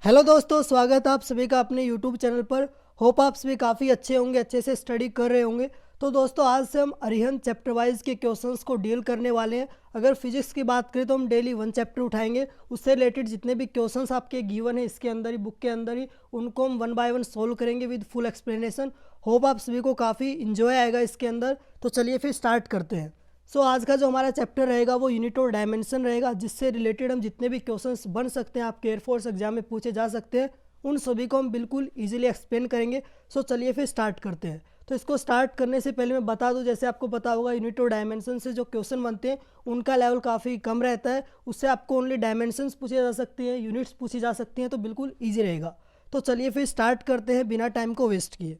Hello दोस्तों, स्वागत है आप सभी का अपने यूट्यूब चैनल पर। होप आप सभी काफ़ी अच्छे होंगे, अच्छे से स्टडी कर रहे होंगे। तो दोस्तों, आज से हम अरिहंत चैप्टर वाइज के क्वेश्चंस को डील करने वाले हैं। अगर फिजिक्स की बात करें तो हम डेली 1 चैप्टर उठाएंगे, उससे रिलेटेड जितने भी क्वेश्चंस आपके गिवन है इसके अंदर ही, बुक के अंदर ही, उनको हम 1 बाय 1 सोल्व करेंगे विद फुल एक्सप्लेनेशन। होप आप सभी को काफ़ी इन्जॉय आएगा इसके अंदर। तो चलिए फिर स्टार्ट करते हैं। आज का जो हमारा चैप्टर रहेगा वो यूनिट और डायमेंशन रहेगा, जिससे रिलेटेड हम जितने भी क्वेश्चंस बन सकते हैं, आपके एयरफोर्स एग्जाम में पूछे जा सकते हैं, उन सभी को हम बिल्कुल इजीली एक्सप्लेन करेंगे। चलिए फिर स्टार्ट करते हैं। तो इसको स्टार्ट करने से पहले मैं बता दूं, जैसे आपको पता होगा यूनिट और डायमेंशन से जो क्वेश्चन बनते हैं उनका लेवल काफ़ी कम रहता है। उससे आपको ओनली डायमेंशंस पूछे जा सकती हैं, यूनिट्स पूछी जा सकती हैं, तो बिल्कुल ईजी रहेगा। तो चलिए फिर स्टार्ट करते हैं बिना टाइम को वेस्ट किए।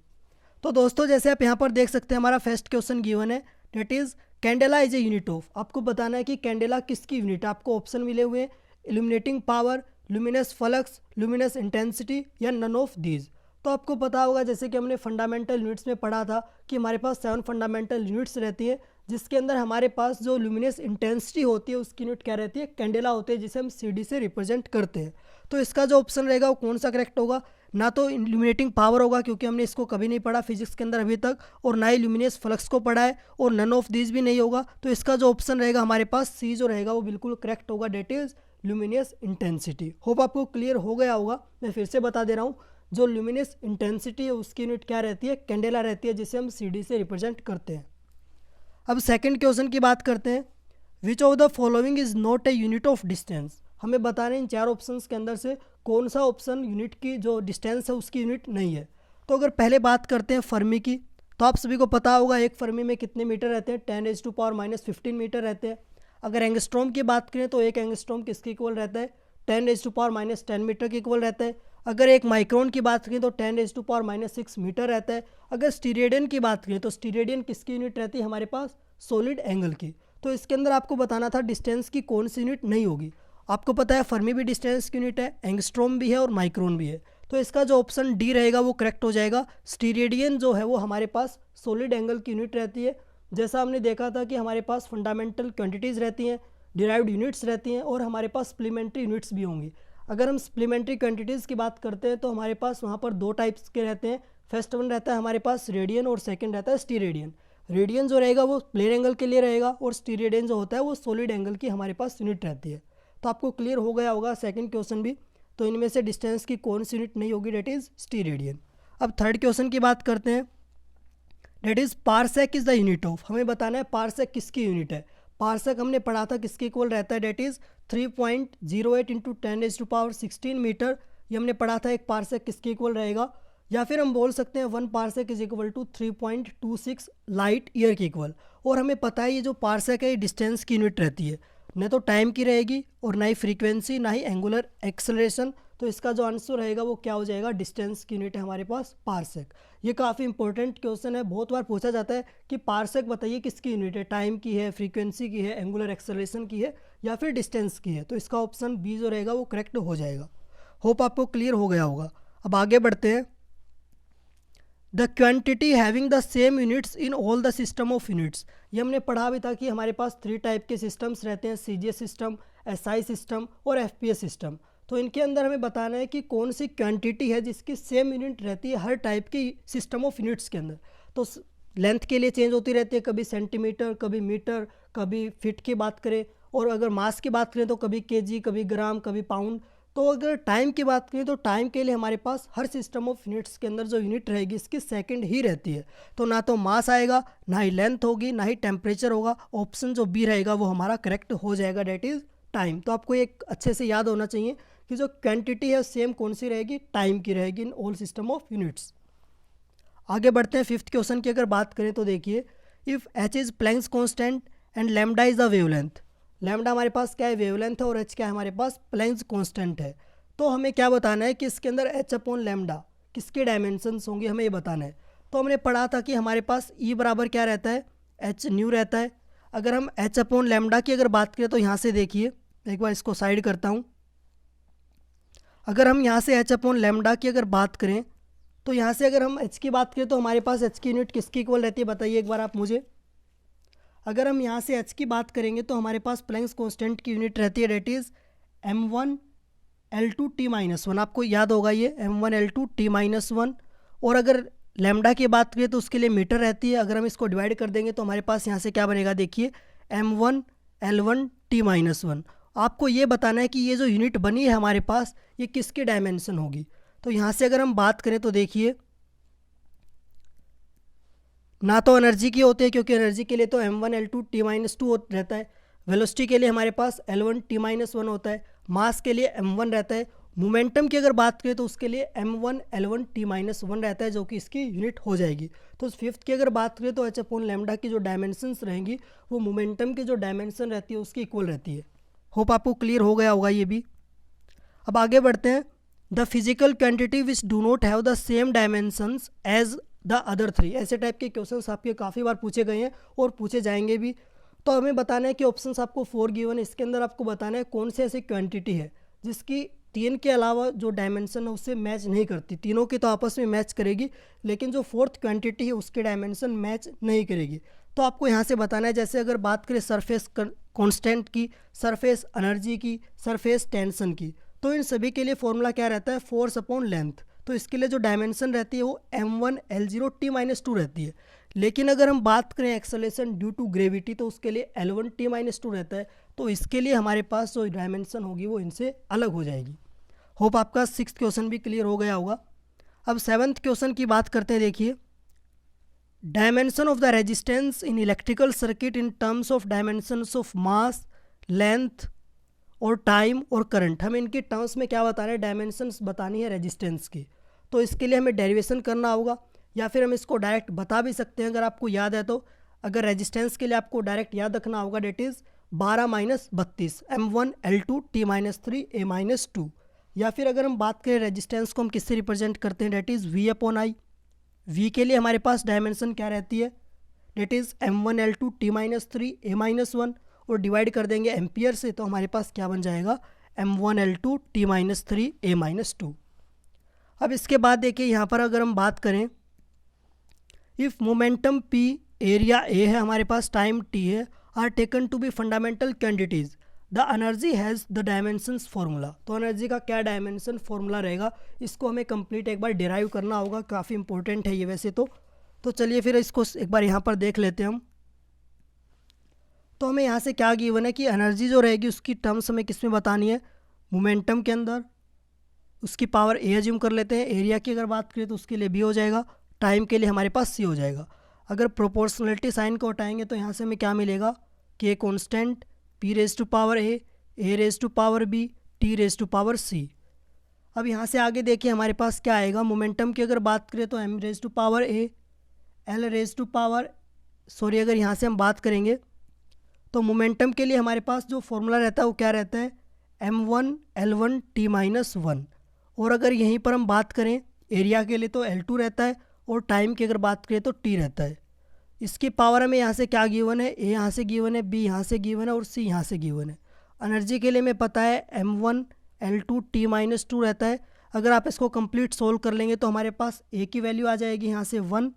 तो दोस्तों, जैसे आप यहाँ पर देख सकते हैं, हमारा फर्स्ट क्वेश्चन गिवन है, that is candela is a unit of. आपको बताना है कि कैंडेला किसकी यूनिट है। आपको ऑप्शन मिले हुए हैं, illuminating power, luminous flux, luminous intensity, या नन ऑफ दीज। तो आपको पता होगा, जैसे कि हमने फंडामेंटल यूनिट्स में पढ़ा था कि हमारे पास 7 फंडामेंटल यूनिट्स रहती हैं, जिसके अंदर हमारे पास जो लुमिनस इंटेंसिटी होती है उसकी यूनिट क्या रहती है, कैंडेला होती है, जिसे हम CD से रिप्रेजेंट करते हैं। तो इसका जो ऑप्शन रहेगा वो कौन सा करेक्ट होगा? ना तो इल्यूमिनेटिंग पावर होगा, क्योंकि हमने इसको कभी नहीं पढ़ा फिजिक्स के अंदर अभी तक, और ना ही ल्यूमिनस फ्लक्स को पढ़ा है, और नन ऑफ दीज भी नहीं होगा। तो इसका जो ऑप्शन रहेगा हमारे पास सी जो रहेगा वो बिल्कुल करेक्ट होगा, that is luminous intensity. Hope आपको क्लियर हो गया होगा। मैं फिर से बता दे रहा हूँ, जो ल्यूमिनस इंटेंसिटी है उसकी यूनिट क्या रहती है, कैंडेला रहती है, जिसे हम CD से रिप्रेजेंट करते हैं। अब सेकंड क्वेश्चन की बात करते हैं, विच of the following is not a unit of distance. हमें बताना है इन 4 ऑप्शंस के अंदर से कौन सा ऑप्शन यूनिट की जो डिस्टेंस है उसकी यूनिट नहीं है। तो अगर पहले बात करते हैं फर्मी की, तो आप सभी को पता होगा एक फर्मी में कितने मीटर रहते हैं, 10⁻⁻15 मीटर रहते हैं। अगर एंगस्ट्रॉम की बात करें तो एक एंगस्ट्रॉम किसके इक्वल रहता है, 10⁻10 मीटर के इक्वल रहता है। अगर एक माइक्रोन की बात करें तो 10⁻6 मीटर रहता है। अगर स्टीरेडियन की बात करें तो स्टीरेडियन किसकी यूनिट रहती है हमारे पास, सॉलिड एंगल की। तो इसके अंदर आपको बताना था डिस्टेंस की कौन सी यूनिट नहीं होगी। आपको पता है फर्मी भी डिस्टेंस की यूनिट है, एंगस्ट्रॉम भी है, और माइक्रोन भी है। तो इसका जो ऑप्शन डी रहेगा वो करेक्ट हो जाएगा। स्टीरेडियन जो है वो हमारे पास सॉलिड एंगल की यूनिट रहती है। जैसा हमने देखा था कि हमारे पास फंडामेंटल क्वांटिटीज़ रहती हैं, डिराइव्ड यूनिट्स रहती हैं, और हमारे पास सप्लीमेंट्री यूनिट्स भी होंगी। अगर हम सप्लीमेंट्री क्वांटिटीज़ की बात करते हैं तो हमारे पास वहाँ पर 2 टाइप्स के रहते हैं। फर्स्ट वन रहता है हमारे पास रेडियन, और सेकंड रहता है स्टीरेडियन। रेडियन जो रहेगा वो प्लेन एंगल के लिए रहेगा, और स्टीरेडियन जो होता है वो सॉलिड एंगल की हमारे पास यूनिट रहती है। तो आपको क्लियर हो गया होगा सेकंड क्वेश्चन भी। तो इनमें से डिस्टेंस की कौन सी यूनिट नहीं होगी, डेट इज़ स्टीरेडियन। अब थर्ड क्वेश्चन की बात करते हैं, that is parsec is the unit of. हमें बताना है पारसेक किसकी यूनिट है। पारसेक हमने पढ़ा था किसके इक्वल रहता है, डेट इज़ 3.08 इंटू 10⁻16 मीटर। ये हमने पढ़ा था एक पारसेक किसके इक्वल रहेगा। या फिर हम बोल सकते हैं 1 parsec is equal to 3.26 light year के इक्वल। और हमें पता है ये जो पारसेक है ये डिस्टेंस की यूनिट रहती है, न तो टाइम की रहेगी, और ना ही फ्रीक्वेंसी, ना ही एंगुलर एक्सेलरेशन। तो इसका जो आंसर रहेगा वो क्या हो जाएगा, डिस्टेंस की यूनिट है हमारे पास पारसेक। ये काफ़ी इंपॉर्टेंट क्वेश्चन है, बहुत बार पूछा जाता है कि पारसेक बताइए किसकी यूनिट है, टाइम की है, फ्रीक्वेंसी की है, एंगुलर एक्सेलरेशन की है, या फिर डिस्टेंस की है। तो इसका ऑप्शन बी जो रहेगा वो करेक्ट हो जाएगा। होप आपको क्लियर हो गया होगा। अब आगे बढ़ते हैं, the quantity having the same units in all the system of units. ये हमने पढ़ा भी था कि हमारे पास 3 टाइप के सिस्टम्स रहते हैं, CGS सिस्टम, SI सिस्टम, और FPS सिस्टम। तो इनके अंदर हमें बताना है कि कौन सी क्वांटिटी है जिसकी सेम यूनिट रहती है हर टाइप की सिस्टम ऑफ यूनिट्स के अंदर। तो लेंथ के लिए चेंज होती रहती है, कभी सेंटीमीटर, कभी मीटर, कभी फीट की बात करें, और अगर मास की बात करें तो कभी केजी, कभी ग्राम, कभी पाउंड। तो अगर टाइम की बात करें तो टाइम के लिए हमारे पास हर सिस्टम ऑफ यूनिट्स के अंदर जो यूनिट रहेगी इसकी सेकंड ही रहती है। तो ना तो मास आएगा, ना ही लेंथ होगी, ना ही टेम्परेचर होगा। ऑप्शन जो बी रहेगा वो हमारा करेक्ट हो जाएगा, डेट इज़ टाइम। तो आपको एक अच्छे से याद होना चाहिए कि जो क्वांटिटी है सेम कौन सी रहेगी, टाइम की रहेगी in all system of units. आगे बढ़ते हैं फिफ्थ क्वेश्चन की अगर बात करें तो देखिए, if H is Planck's constant and lambda is the wavelength. Lambda हमारे पास क्या है, वेवलेंथ है, और H क्या है हमारे पास, प्लैंक्स कांस्टेंट है। तो हमें क्या बताना है कि इसके अंदर H अपॉन लैम्डा किसके डायमेंशंस होंगे, हमें ये बताना है। तो हमने पढ़ा था कि हमारे पास E बराबर क्या रहता है, H न्यू रहता है। अगर हम H अपॉन लैम्डा की अगर बात करें तो यहाँ से देखिए, एक बार इसको साइड करता हूँ। अगर हम यहाँ से H अपॉन लैम्डा की अगर बात करें तो यहाँ से अगर हम H की बात करें तो हमारे पास H की यूनिट किसकी इक्वल रहती है, बताइए एक बार आप मुझे। अगर हम यहाँ से H की बात करेंगे तो हमारे पास प्लैंक्स कांस्टेंट की यूनिट रहती है, डेट इज़ m1 L2T-1, आपको याद होगा ये M1 L2 T-1। और अगर लैम्डा की बात करें तो उसके लिए मीटर रहती है। अगर हम इसको डिवाइड कर देंगे तो हमारे पास यहाँ से क्या बनेगा, देखिए M1 L1 T-1। आपको ये बताना है कि ये जो यूनिट बनी है हमारे पास ये किसकी डायमेंशन होगी। तो यहाँ से अगर हम बात करें तो देखिए ना तो एनर्जी की होती है, क्योंकि एनर्जी के लिए तो M1 L2 T-2 रहता है। वेलोसिटी के लिए हमारे पास L1 T-1 होता है। मास के लिए M1 रहता है। मोमेंटम की अगर बात करें तो उसके लिए M1 L1 T-1 रहता है, जो कि इसकी यूनिट हो जाएगी। तो फिफ्थ की अगर बात करें तो h/λ की जो डायमेंशंस रहेंगी वो मोमेंटम की जो डायमेंशन रहती है उसकी इक्वल रहती है। होप आपको क्लियर हो गया होगा ये भी। अब आगे बढ़ते हैं। The physical quantity which do not have the same dimensions as the other three. ऐसे टाइप के क्वेश्चंस आपके काफ़ी बार पूछे गए हैं और पूछे जाएंगे भी। तो हमें बताना है कि ऑप्शंस आपको 4 गिवन है, इसके अंदर आपको बताना है कौन से ऐसी क्वांटिटी है जिसकी 3 के अलावा जो डायमेंशन है उससे मैच नहीं करती। तीनों की तो आपस में मैच करेगी, लेकिन जो फोर्थ क्वांटिटी है उसके डायमेंशन मैच नहीं करेगी। तो आपको यहाँ से बताना है, जैसे अगर बात करें सरफेस कांस्टेंट की, सरफेस एनर्जी की, सरफेस टेंशन की, तो इन सभी के लिए फॉर्मूला क्या रहता है, फोर्स अपॉन लेंथ। तो इसके लिए जो डायमेंशन रहती है वो M1 L0 T-2 रहती है। लेकिन अगर हम बात करें एक्सेलरेशन ड्यू टू ग्रेविटी तो उसके लिए L1 T-2 रहता है। तो इसके लिए हमारे पास जो डायमेंशन होगी वो इनसे अलग हो जाएगी। होप आपका 6th क्वेश्चन भी क्लियर हो गया होगा। अब 7th क्वेश्चन की बात करते हैं। देखिए, dimension of the resistance in electrical circuit in terms of dimensions of mass, length और टाइम और करंट। हमें इनकी टर्म्स में क्या बताना है, डायमेंशंस बतानी है रेजिस्टेंस की। तो इसके लिए हमें डेरिवेशन करना होगा, या फिर हम इसको डायरेक्ट बता भी सकते हैं अगर आपको याद है तो। अगर रेजिस्टेंस के लिए आपको डायरेक्ट याद रखना होगा, that is 12 - 32 M1 L2 T-3 A-2। या फिर अगर हम बात करें रेजिस्टेंस को हम किससे रिप्रेजेंट करते हैं, डेट इज़ V/I। V के लिए हमारे पास डायमेंशन क्या रहती है, that is M1 L2 T-3 A-1, और डिवाइड कर देंगे एम्पियर से तो हमारे पास क्या बन जाएगा, M1 L2 T-3 A-2। अब इसके बाद देखिए यहाँ पर अगर हम बात करें, if momentum P, area A है हमारे पास, टाइम T है, are taken to be fundamental quantities, the energy has the dimensions formula. तो एनर्जी का क्या डायमेंशन फार्मूला रहेगा, इसको हमें कंप्लीट एक बार डिराइव करना होगा। काफ़ी इंपॉर्टेंट है ये वैसे तो चलिए फिर इसको एक बार यहाँ पर देख लेते हैं हम। तो हमें यहाँ से क्या गिवन है कि एनर्जी जो रहेगी उसकी टर्म्स हमें किस में बतानी है, मोमेंटम के अंदर। उसकी पावर A एज्यूम कर लेते हैं। एरिया की अगर बात करें तो उसके लिए B हो जाएगा। टाइम के लिए हमारे पास C हो जाएगा। अगर प्रोपोर्शनलिटी साइन को हटाएंगे तो यहाँ से हमें क्या मिलेगा, K constant, P⁴A, A⁴B, T⁴C। अब यहाँ से आगे देखिए हमारे पास क्या आएगा, मोमेंटम की अगर बात करें तो M⁴A, अगर यहाँ से हम बात करेंगे तो मोमेंटम के लिए हमारे पास जो फॉर्मूला रहता है वो क्या रहता है, M1 L1 T-1। और अगर यहीं पर हम बात करें एरिया के लिए तो L2 रहता है, और टाइम की अगर बात करें तो T रहता है। इसकी पावर हमें यहाँ से क्या गिवन है, A यहाँ से गिवन है, B यहाँ से गिवन है और C यहाँ से गिवन है। एनर्जी के लिए हमें पता है M1 L2 T-2 रहता है। अगर आप इसको कंप्लीट सोल्व कर लेंगे तो हमारे पास A की वैल्यू आ जाएगी यहाँ से 1।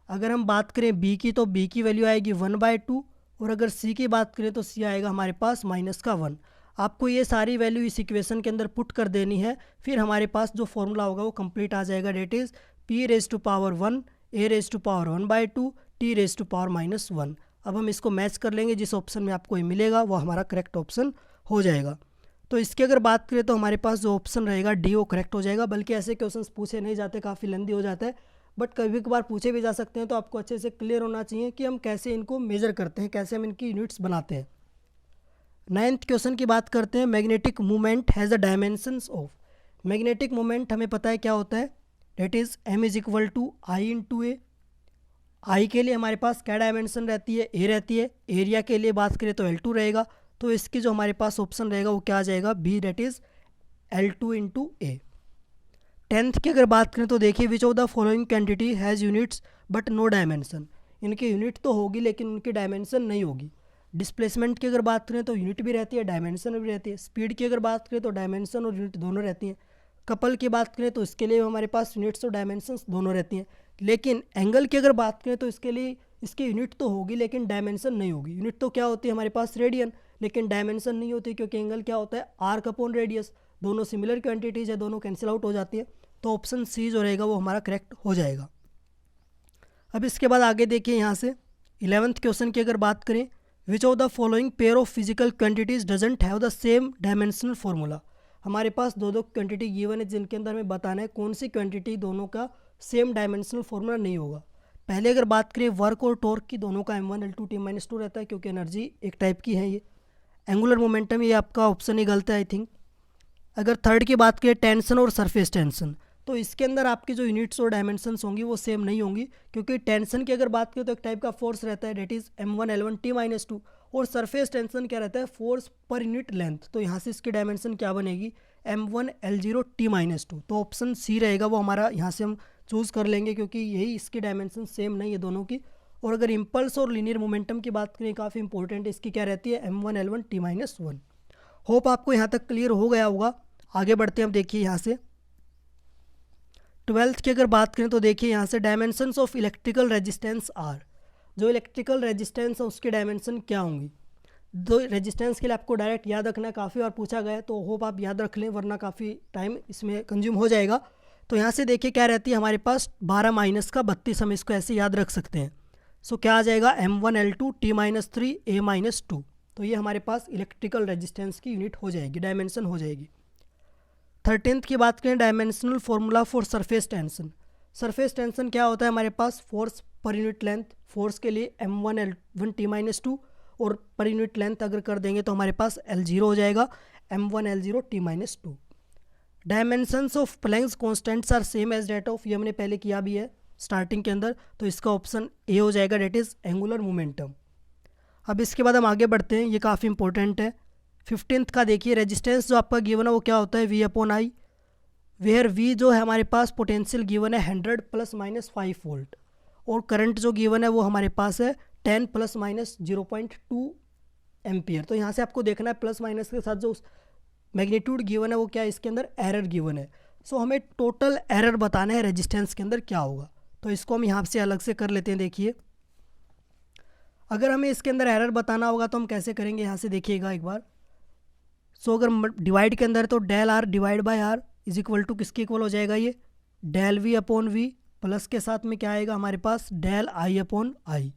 अगर हम बात करें B की तो B की वैल्यू आएगी 1/2, और अगर C की बात करें तो C आएगा हमारे पास -1। आपको ये सारी वैल्यू इस इक्वेशन के अंदर पुट कर देनी है, फिर हमारे पास जो फॉर्मूला होगा वो कंप्लीट आ जाएगा, that is P⁴1, A⁴1/2, T⁴ अब हम इसको मैच कर लेंगे, जिस ऑप्शन में आपको ये मिलेगा वो हमारा करेक्ट ऑप्शन हो जाएगा। तो इसकी अगर बात करें तो हमारे पास जो ऑप्शन रहेगा D वो करेक्ट हो जाएगा। बल्कि ऐसे क्वेश्चंस पूछे नहीं जाते, काफ़ी लेंदी हो जाता है, बट कभी कभार पूछे भी जा सकते हैं। तो आपको अच्छे से क्लियर होना चाहिए कि हम कैसे इनको मेजर करते हैं, कैसे हम इनकी यूनिट्स बनाते हैं। 9th क्वेश्चन की बात करते हैं। Magnetic movement has the dimensions of. Magnetic movement हमें पता है क्या होता है, that is M = I × A। आई के लिए हमारे पास क्या डायमेंशन रहती है, A रहती है। एरिया के लिए बात करें तो L2 रहेगा। तो इसकी जो हमारे पास ऑप्शन रहेगा वो क्या आ जाएगा, B, that is L2 × A। 10th की अगर बात करें तो देखिए, which of the following quantity has units but no dimension. इनकी यूनिट तो होगी लेकिन उनकी डायमेंशन नहीं होगी। डिस्प्लेसमेंट की अगर बात करें तो यूनिट भी रहती है, डायमेंशन भी रहती है। स्पीड की अगर बात करें तो डायमेंशन और यूनिट दोनों रहती हैं। कपल की बात करें तो इसके लिए हमारे पास यूनिट्स और डायमेंशंस दोनों रहती हैं। लेकिन एंगल की अगर बात करें तो इसके लिए इसकी यूनिट तो होगी लेकिन डायमेंशन नहीं होगी। यूनिट तो क्या होती है हमारे पास, रेडियन, लेकिन डायमेंशन नहीं होती, क्योंकि एंगल क्या होता है, आर्क अपॉन रेडियस। दोनों सिमिलर क्वांटिटीज़ है, दोनों कैंसिल आउट हो जाती है, तो ऑप्शन सी जो रहेगा वो हमारा करेक्ट हो जाएगा। अब इसके बाद आगे देखिए यहाँ से 11th क्वेश्चन की अगर बात करें, विच of the following pair of physical quantities doesn't have the same dimensional formula. हमारे पास दो दो क्वांटिटी गिवन है जिनके अंदर हमें बताना है कौन सी क्वांटिटी दोनों का सेम डायमेंशनल फॉर्मूला नहीं होगा। पहले अगर बात करें वर्क और टॉर्क की, दोनों का m1 L2 T-2 रहता है क्योंकि एनर्जी एक टाइप की है। ये एंगुलर मोमेंटम, ये आपका ऑप्शन ही गलत है आई थिंक। अगर थर्ड की बात करें टेंशन और सरफेस टेंशन, तो इसके अंदर आपकी जो यूनिट्स और डायमेंशंस होंगी वो सेम नहीं होंगी, क्योंकि टेंशन की अगर बात करें तो एक टाइप का फोर्स रहता है that is m1 L1 T-2, और सरफेस टेंशन क्या रहता है, फोर्स पर यूनिट लेंथ। तो यहाँ से इसकी डायमेंशन क्या बनेगी, m1L0 T-2। तो ऑप्शन सी रहेगा वो हमारा, यहाँ से हम चूज़ कर लेंगे क्योंकि यही इसकी डायमेंशन सेम नहीं है दोनों की। और अगर इम्पल्स और लीनियर मोमेंटम की बात करें, काफ़ी इंपॉर्टेंट है, इसकी क्या रहती है m1L1 T-1। होप आपको यहाँ तक क्लियर हो गया होगा। आगे बढ़ते हैं, अब देखिए यहाँ से 12th की अगर बात करें तो देखिए यहाँ से dimensions of electrical resistance R. जो इलेक्ट्रिकल रेजिस्टेंस है उसकी डायमेंशन क्या होंगी। दो रेजिस्टेंस के लिए आपको डायरेक्ट याद रखना है, काफ़ी बार पूछा गया है, तो होप आप याद रख लें वरना काफ़ी टाइम इसमें कंज्यूम हो जाएगा। तो यहाँ से देखिए क्या रहती है हमारे पास 12 माइनस का 32, हम इसको ऐसे याद रख सकते हैं। सो क्या आ जाएगा m1L2 T-3 A-2। तो ये हमारे पास इलेक्ट्रिकल रेजिस्टेंस की यूनिट हो जाएगी, डायमेंशन हो जाएगी। 13th की बात करें dimensional formula for surface tension. Surface tension क्या होता है हमारे पास, फोर्स पर यूनिट लेंथ। फोर्स के लिए m1L1 T-2, और पर यूनिट लेंथ अगर कर देंगे तो हमारे पास L0 हो जाएगा m1L0 T-2। Dimensions of Planck's constants are same as that of, ये हमने पहले किया भी है स्टार्टिंग के अंदर, तो इसका ऑप्शन ए हो जाएगा, डेट इज़ एंगुलर मोमेंटम। अब इसके बाद हम आगे बढ़ते हैं, ये काफ़ी इंपॉर्टेंट है। 15th का देखिए रेजिस्टेंस जो आपका गिवन है वो क्या होता है, V/I, वेयर V जो है हमारे पास पोटेंशियल गिवन है 100 ± 5 वोल्ट, और करंट जो गिवन है वो हमारे पास है 10 ± 0.2 एम्पियर। तो यहाँ से आपको देखना है प्लस माइनस के साथ जो मैग्नीट्यूड गिवन है वो क्या है, इसके अंदर एरर गिवन है। सो हमें टोटल एरर बताना है रेजिस्टेंस के अंदर क्या होगा, तो इसको हम यहाँ से अलग से कर लेते हैं। देखिए अगर हमें इसके अंदर एरर बताना होगा तो हम कैसे करेंगे, यहाँ से देखिएगा एक बार। सो अगर डिवाइड के अंदर है तो del R divide by R is equal to किसके इक्वल हो जाएगा, ये डेल V/V, प्लस के साथ में क्या आएगा हमारे पास डेल I/I।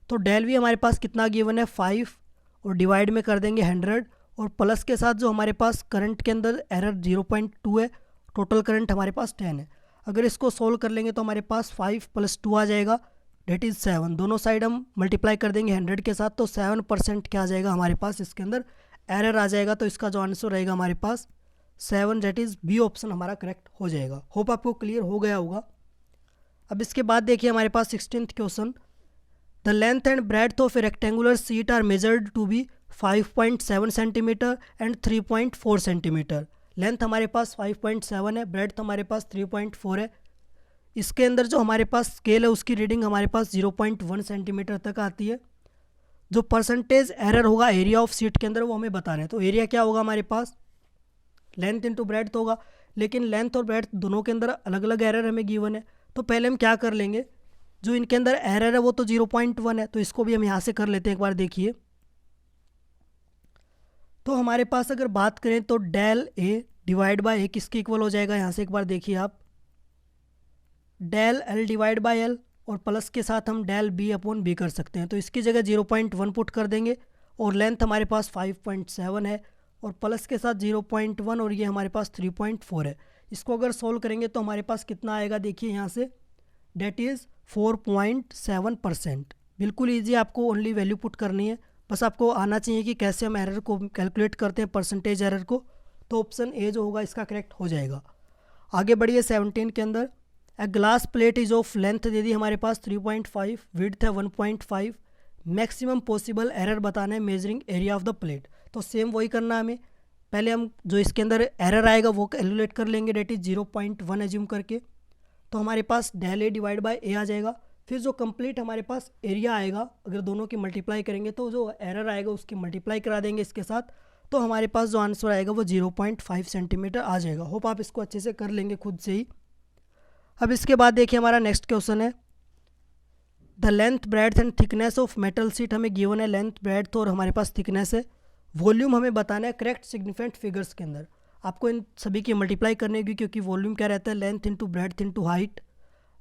तो डेल V हमारे पास कितना गिवन है 5, और डिवाइड में कर देंगे 100, और प्लस के साथ जो हमारे पास करंट के अंदर एरर 0.2 है, टोटल करंट हमारे पास 10 है। अगर इसको सोल्व कर लेंगे तो हमारे पास 5 + 2 आ जाएगा, डेट इज़ 7। दोनों साइड हम मल्टीप्लाई कर देंगे 100 के साथ, तो 7% क्या आ जाएगा हमारे पास इसके अंदर एरर आ जाएगा। तो इसका जो आंसर रहेगा हमारे पास 7, डेट इज़ बी ऑप्शन हमारा करेक्ट हो जाएगा। होप आपको क्लियर हो गया होगा। अब इसके बाद देखिए हमारे पास 16th question, the length and breadth of a rectangular sheet are measured to be 5.7 centimetre and 3.4 centimetre. Length हमारे पास 5.7 है, ब्रेड्थ हमारे पास 3.4 है। इसके अंदर जो हमारे पास स्केल है उसकी रीडिंग हमारे पास 0.1 सेंटीमीटर तक आती है। जो परसेंटेज एरर होगा एरिया ऑफ सीट के अंदर वो हमें बताना है। तो एरिया क्या होगा हमारे पास, लेंथ इंटू ब्रेड्थ होगा, लेकिन लेंथ और ब्रेड्थ दोनों के अंदर अलग अलग एरर हमें गिवन है। तो पहले हम क्या कर लेंगे, जो इनके अंदर एरर है वो तो 0.1 है, तो इसको भी हम यहाँ से कर लेते हैं एक बार। देखिए तो हमारे पास अगर बात करें तो डेल ए डिवाइड बाय ए किसके इक्वल हो जाएगा, यहाँ से एक बार देखिए आप, del L divide by L, और प्लस के साथ हम डेल B/B कर सकते हैं। तो इसकी जगह 0.1 पुट कर देंगे, और लेंथ हमारे पास 5.7 है, और प्लस के साथ 0.1, और ये हमारे पास 3.4 है। इसको अगर सोल्व करेंगे तो हमारे पास कितना आएगा, देखिए यहाँ से डेट इज़ 4.7%। बिल्कुल ईजी, आपको ओनली वैल्यू पुट करनी है, बस आपको आना चाहिए कि कैसे हम एरर को कैलकुलेट करते हैं, परसेंटेज एरर को। तो ऑप्शन ए जो होगा इसका करेक्ट हो जाएगा। आगे बढ़िए 17 के अंदर, a glass plate is of length दे दी हमारे पास 3.5, विड्थ है 1.5, मैक्सिमम पॉसिबल एरर बताना है measuring area of the plate. तो सेम वही करना है हमें, पहले हम जो इसके अंदर एरर आएगा वो कैलकुलेट कर लेंगे, डेट इज़ 0.1 एज्यूम करके। तो हमारे पास डेल ए डिवाइड बाय ए आ जाएगा। फिर जो कंप्लीट हमारे पास एरिया आएगा, अगर दोनों की मल्टीप्लाई करेंगे तो जो एरर आएगा उसकी मल्टीप्लाई करा देंगे इसके साथ, तो हमारे पास जो आंसर आएगा वो 0.5 सेंटीमीटर आ जाएगा। होप आप इसको अच्छे से कर लेंगे खुद से ही। अब इसके बाद देखिए हमारा नेक्स्ट क्वेश्चन है, the length breadth and thickness of metal seat हमें गिवन है, लेंथ ब्रेड्थ और हमारे पास थिकनेस है। वॉल्यूम हमें बताना है करेक्ट सिग्निफिकेंट फिगर्स के अंदर। आपको इन सभी की मल्टीप्लाई करनी होगी, क्योंकि वॉल्यूम क्या रहता है, length into breadth into height.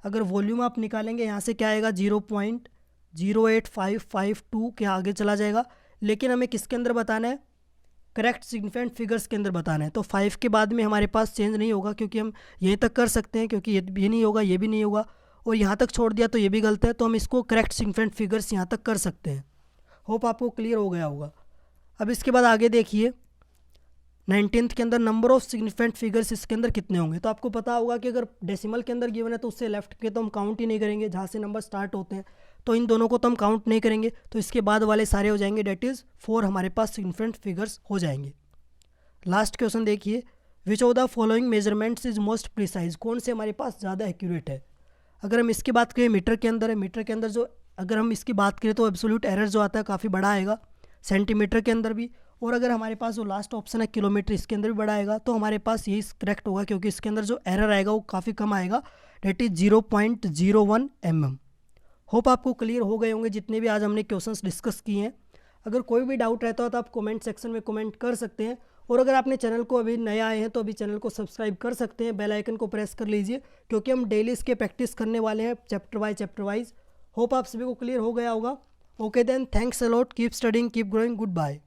अगर वॉल्यूम आप निकालेंगे यहाँ से क्या आएगा, 0.08552 के आगे चला जाएगा। लेकिन हमें किसके अंदर बताना है, करेक्ट सिग्निफिकेंट फिगर्स के अंदर बताना है। तो 5 के बाद में हमारे पास चेंज नहीं होगा, क्योंकि हम यहीं तक कर सकते हैं, क्योंकि ये नहीं होगा, ये भी नहीं होगा, और यहाँ तक छोड़ दिया तो ये भी गलत है। तो हम इसको करेक्ट सिग्निफिकेंट फिगर्स यहाँ तक कर सकते हैं। होप आपको क्लियर हो गया होगा। अब इसके बाद आगे देखिए 19th के अंदर नंबर ऑफ सिग्निफिकेंट फिगर्स इसके अंदर कितने होंगे। तो आपको पता होगा कि अगर डेसिमल के अंदर गिवन है तो उससे लेफ्ट के तो हम काउंट ही नहीं करेंगे, जहाँ से नंबर स्टार्ट होते हैं, तो इन दोनों को तो हम काउंट नहीं करेंगे। तो इसके बाद वाले सारे हो जाएंगे, डेट इज़ 4 हमारे पास सिग्निफिकेंट फिगर्स हो जाएंगे। लास्ट क्वेश्चन देखिए, which of the following measurements is most precise, कौन से हमारे पास ज़्यादा एक्यूरेट है। अगर हम इसकी बात करें मीटर के अंदर है, मीटर के अंदर जो अगर हम इसकी बात करें तो एब्सोल्यूट एरर जो आता है काफ़ी बड़ा आएगा, सेंटीमीटर के अंदर भी। और अगर हमारे पास जो लास्ट ऑप्शन है किलोमीटर, इसके अंदर भी बड़ा आएगा। तो हमारे पास यही करेक्ट होगा, क्योंकि इसके अंदर जो एरर आएगा वो काफ़ी कम आएगा, डेट इज़ 0.01 mm। होप आपको क्लियर हो गए होंगे जितने भी आज हमने क्वेश्चंस डिस्कस किए हैं। अगर कोई भी डाउट रहता हो तो आप कमेंट सेक्शन में कमेंट कर सकते हैं। और अगर आपने चैनल को अभी नए आए हैं तो अभी चैनल को सब्सक्राइब कर सकते हैं, बेल आइकन को प्रेस कर लीजिए, क्योंकि हम डेली इसके प्रैक्टिस करने वाले हैं चैप्टर वाइज। होप आप सभी को क्लियर हो गया होगा। Okay then, thanks a lot, keep studying, keep growing, good bye.